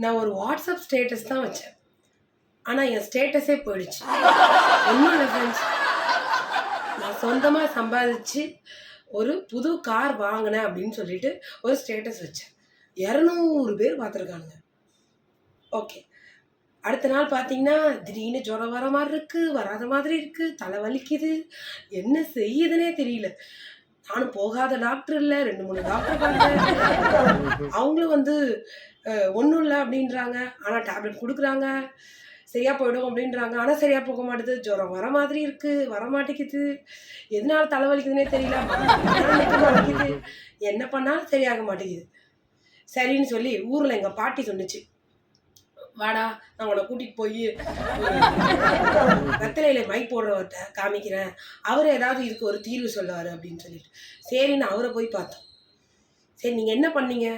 நான் ஒரு WhatsApp status தான் வச்சேன். ஆனால் என் ஸ்டேட்டஸே போயிடுச்சு. ஒன்றும் இல்லை ஃப்ரெண்ட்ஸ், நான் சொந்தமாக சம்பாதிச்சு ஒரு புது கார் வாங்கினேன் அப்படின்னு சொல்லிட்டு ஒரு ஸ்டேட்டஸ் வச்சேன். 200 பேர் பார்த்துருக்கானுங்க. ஓகே, அடுத்த நாள் பார்த்தீங்கன்னா திடீர்னு ஜுரம் வர மாதிரி இருக்குது, வராத மாதிரி இருக்குது, தலை வலிக்குது, என்ன செய்யுதுன்னே தெரியல. நானும் போகாத டாக்டர் இல்லை, 2-3 டாக்டர் பார்த்தேன். அவங்களும் ஒன்றும் இல்லை அப்படின்றாங்க. ஆனால் டேப்லெட் கொடுக்குறாங்க, சரியாக போயிடும் அப்படின்றாங்க. ஆனால் சரியாக போக மாட்டேது. ஜுரம் வர மாதிரி இருக்குது, வர மாட்டேங்குது, எதனால தலைவலிக்குதுன்னே தெரியல, வலிக்குது, என்ன பண்ணாலும் சரியாக மாட்டேங்குது. சரின்னு சொல்லி ஊரில் எங்கள் பாட்டி சொன்னிச்சு, வாடா நான் உன்னை கூட்டிகிட்டு போய் வெத்தலையில் மை போடுறவர்கிட்ட காமிக்கிறேன், அவர் ஏதாவது இதுக்கு ஒரு தீர்வு சொல்லுவார் அப்படின்னு சொல்லிட்டு. சரின்னு அவரை போய் பார்த்தோம். சரி, நீங்கள் என்ன பண்ணீங்க?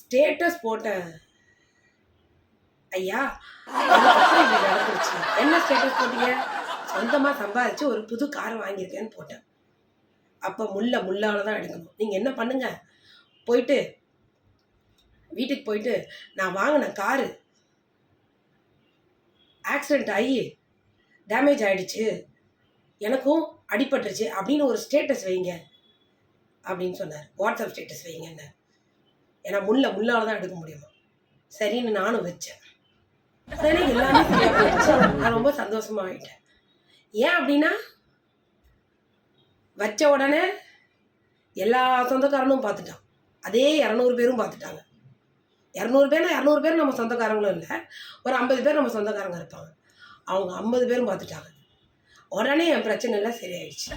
ஸ்டேட்டஸ் போட்டேன் ஐயா, அதுக்கப்புறம் இப்படி நடந்துருச்சு. என்ன ஸ்டேட்டஸ் போட்டீங்க? சொந்தமாக சம்பாதிச்சு ஒரு புது கார் வாங்கியிருக்கேன்னு போட்டேன். அப்போ முள்ளால் தான் எடுக்கணும். நீங்கள் என்ன பண்ணுங்க, போயிட்டு வீட்டுக்கு போயிட்டு நான் வாங்கின காரு ஆக்சிடெண்ட் ஆகி டேமேஜ் ஆகிடுச்சு, எனக்கும் அடிபட்டுருச்சு அப்படின்னு ஒரு ஸ்டேட்டஸ் வைங்க அப்படின்னு சொன்னார். வாட்ஸ்அப் ஸ்டேட்டஸ் வைங்கன்னு. ஏன்னா முள்ளால் தான் எடுக்க முடியுமா. சரின்னு நானும் வச்சேன். உடனே எல்லாமே சரியாக போயிடுச்சு. நான் ரொம்ப சந்தோஷமாக ஆகிட்டேன். ஏன் அப்படின்னா, வச்ச உடனே எல்லா சொந்தக்காரனும் பார்த்துட்டான். அதே 200 பேரும் பார்த்துட்டாங்க. 200 பேர்னா 200 பேர் நம்ம சொந்தக்காரங்களும் இல்லை, ஒரு 50 பேர் நம்ம சொந்தக்காரங்க இருப்பாங்க. அவங்க 50 பேரும் பார்த்துட்டாங்க. உடனே என் பிரச்சனை எல்லாம் சரியாயிடுச்சு.